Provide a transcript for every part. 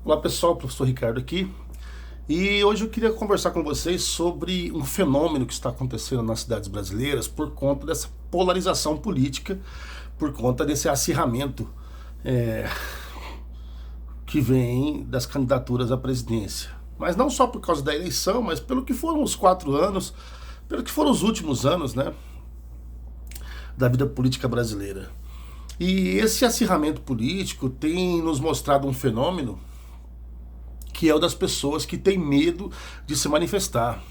Olá pessoal, professor Ricardo aqui. E hoje eu queria conversar com vocês sobre um fenômeno que está acontecendo nas cidades brasileiras por conta dessa polarização política, por conta desse acirramento que vem das candidaturas à presidência. Mas não só por causa da eleição, mas pelo que foram os 4 anos, pelo que foram os últimos anos, né, da vida política brasileira. E esse acirramento político tem nos mostrado um fenômeno que é o das pessoas que têm medo de se manifestar.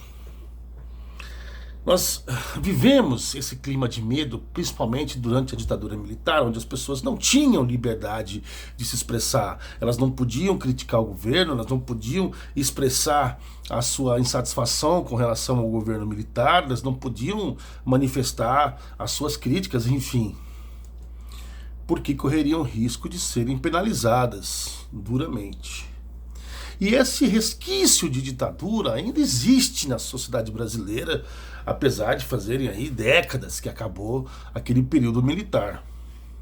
Nós vivemos esse clima de medo, principalmente durante a ditadura militar, onde as pessoas não tinham liberdade de se expressar. Elas não podiam criticar o governo, elas não podiam expressar a sua insatisfação com relação ao governo militar, elas não podiam manifestar as suas críticas, enfim, porque correriam risco de serem penalizadas duramente. E esse resquício de ditadura ainda existe na sociedade brasileira, apesar de fazerem aí décadas que acabou aquele período militar,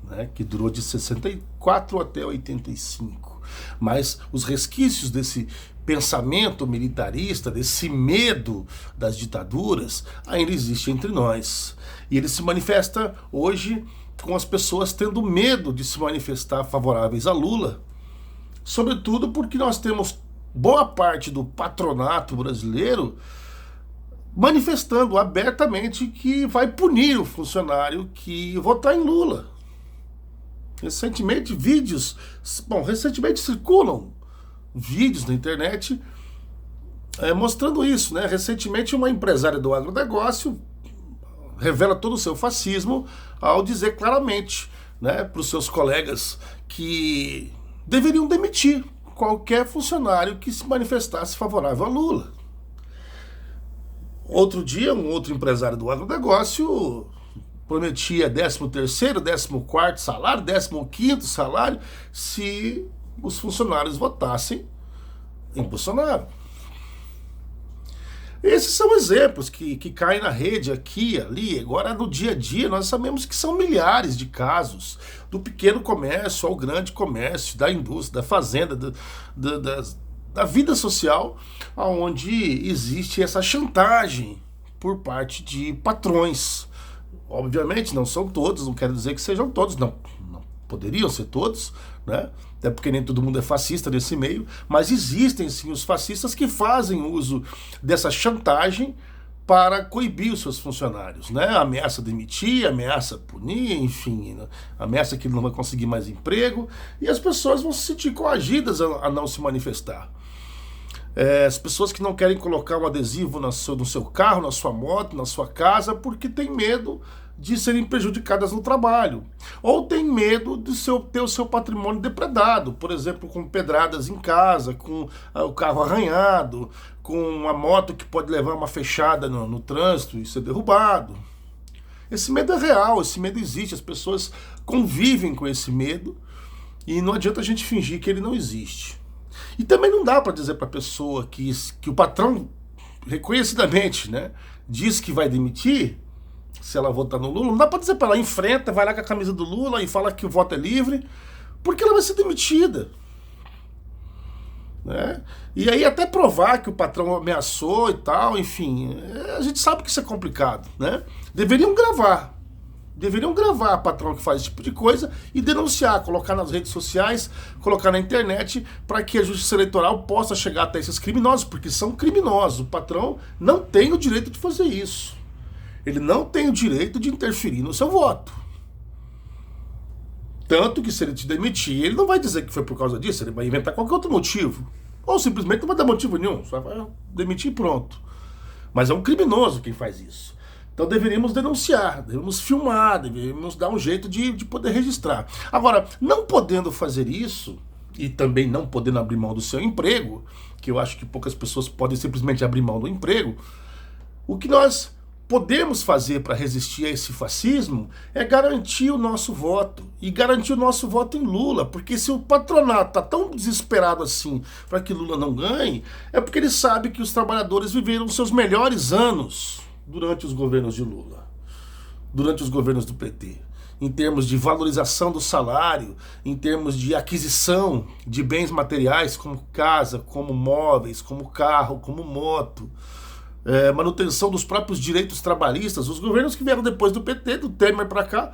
né, que durou de 64 até 85. Mas os resquícios desse pensamento militarista, desse medo das ditaduras, ainda existe entre nós. E ele se manifesta hoje com as pessoas tendo medo de se manifestar favoráveis a Lula, sobretudo porque nós temos boa parte do patronato brasileiro manifestando abertamente que vai punir o funcionário que votar em Lula. Recentemente circulam vídeos na internet mostrando isso, né? Recentemente uma empresária do agronegócio revela todo o seu fascismo ao dizer claramente, né, para os seus colegas que deveriam demitir qualquer funcionário que se manifestasse favorável a Lula. Outro dia, um outro empresário do agronegócio prometia 13º, 14º salário, 15º salário, se os funcionários votassem em Bolsonaro. Esses são exemplos que caem na rede aqui, ali. Agora, no dia a dia, nós sabemos que são milhares de casos, do pequeno comércio ao grande comércio, da indústria, da fazenda, da vida social, onde existe essa chantagem por parte de patrões. Obviamente, não são todos, não quero dizer que sejam todos, não poderiam ser todos, né? Até porque nem todo mundo é fascista nesse meio, mas existem sim os fascistas que fazem uso dessa chantagem para coibir os seus funcionários, né? Ameaça demitir, ameaça punir, enfim, né? Ameaça que ele não vai conseguir mais emprego, e as pessoas vão se sentir coagidas a não se manifestar. As pessoas que não querem colocar um adesivo no seu carro, na sua moto, na sua casa, porque tem medo de serem prejudicadas no trabalho, ou tem medo de ter o seu patrimônio depredado, por exemplo, com pedradas em casa, com o carro arranhado, com uma moto que pode levar uma fechada no trânsito e ser derrubado. Esse medo é real, esse medo existe, as pessoas convivem com esse medo e não adianta a gente fingir que ele não existe. E também não dá para dizer para a pessoa que o patrão reconhecidamente, né, diz que vai demitir se ela votar no Lula. Não dá para dizer para ela, enfrenta, vai lá com a camisa do Lula e fala que o voto é livre, porque ela vai ser demitida, né? E aí até provar que o patrão ameaçou e tal, enfim, a gente sabe que isso é complicado, né? Deveriam gravar a patrão que faz esse tipo de coisa e denunciar, colocar nas redes sociais, colocar na internet, para que a justiça eleitoral possa chegar até esses criminosos, porque são criminosos. O patrão não tem o direito de fazer isso. Ele não tem o direito de interferir no seu voto. Tanto que se ele te demitir, ele não vai dizer que foi por causa disso, ele vai inventar qualquer outro motivo. Ou simplesmente não vai dar motivo nenhum, só vai demitir e pronto. Mas é um criminoso quem faz isso. Então deveríamos denunciar, deveríamos filmar, deveríamos dar um jeito de poder registrar. Agora, não podendo fazer isso, e também não podendo abrir mão do seu emprego, que eu acho que poucas pessoas podem simplesmente abrir mão do emprego, o que nós podemos fazer para resistir a esse fascismo é garantir o nosso voto, e garantir o nosso voto em Lula, porque se o patronato está tão desesperado assim para que Lula não ganhe, é porque ele sabe que os trabalhadores viveram seus melhores anos durante os governos de Lula, durante os governos do PT. em termos de valorização do salário, em termos de aquisição de bens materiais como casa, como móveis, como carro, como moto, manutenção dos próprios direitos trabalhistas. Os governos que vieram depois do PT, do Temer para cá,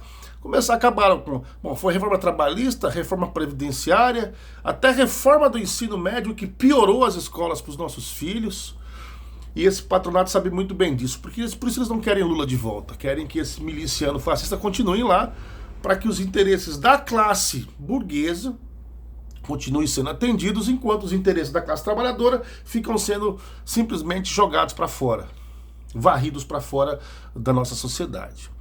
acabaram com, foi reforma trabalhista, reforma previdenciária, até reforma do ensino médio, que piorou as escolas para os nossos filhos. E esse patronato sabe muito bem disso, por isso eles não querem Lula de volta, querem que esse miliciano fascista continue lá, para que os interesses da classe burguesa continuem sendo atendidos, enquanto os interesses da classe trabalhadora ficam sendo simplesmente jogados para fora, varridos para fora da nossa sociedade.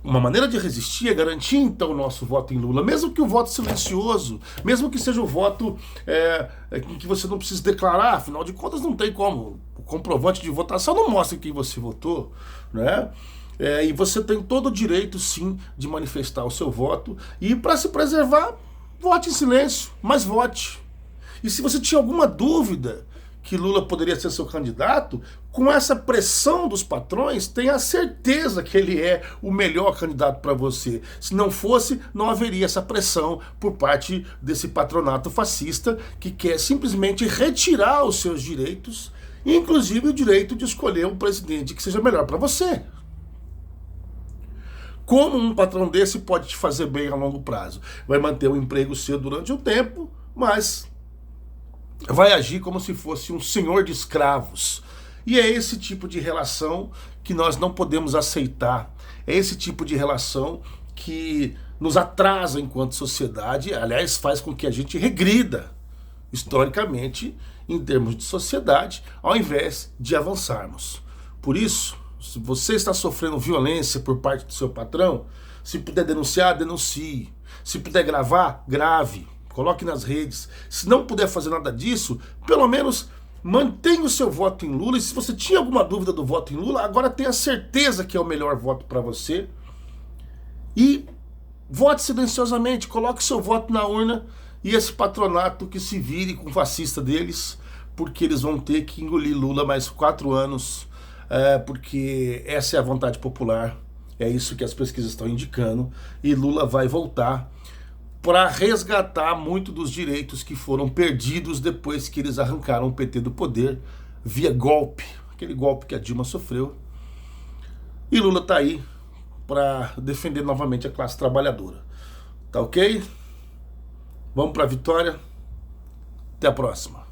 Uma maneira de resistir é garantir, então, o nosso voto em Lula, mesmo que o voto silencioso, mesmo que seja o voto em que você não precisa declarar, afinal de contas não tem como. O comprovante de votação não mostra quem você votou, né? E você tem todo o direito, sim, de manifestar o seu voto. E para se preservar, vote em silêncio, mas vote. E se você tinha alguma dúvida que Lula poderia ser seu candidato, com essa pressão dos patrões, tenha certeza que ele é o melhor candidato para você. Se não fosse, não haveria essa pressão por parte desse patronato fascista que quer simplesmente retirar os seus direitos, inclusive o direito de escolher um presidente que seja melhor para você. Como um patrão desse pode te fazer bem a longo prazo? Vai manter o emprego seu durante um tempo, mas vai agir como se fosse um senhor de escravos. E é esse tipo de relação que nós não podemos aceitar. É esse tipo de relação que nos atrasa enquanto sociedade, aliás, faz com que a gente regrida historicamente em termos de sociedade, ao invés de avançarmos. Por isso, se você está sofrendo violência por parte do seu patrão, se puder denunciar, denuncie. Se puder gravar, grave. Coloque nas redes. Se não puder fazer nada disso, pelo menos mantenha o seu voto em Lula. E se você tinha alguma dúvida do voto em Lula, agora tenha certeza que é o melhor voto para você. E vote silenciosamente, coloque seu voto na urna e esse patronato que se vire com o fascista deles, porque eles vão ter que engolir Lula mais 4 anos, porque essa é a vontade popular, é isso que as pesquisas estão indicando, e Lula vai voltar para resgatar muito dos direitos que foram perdidos depois que eles arrancaram o PT do poder via golpe, aquele golpe que a Dilma sofreu. E Lula tá aí para defender novamente a classe trabalhadora. Tá ok? Vamos para a vitória. Até a próxima.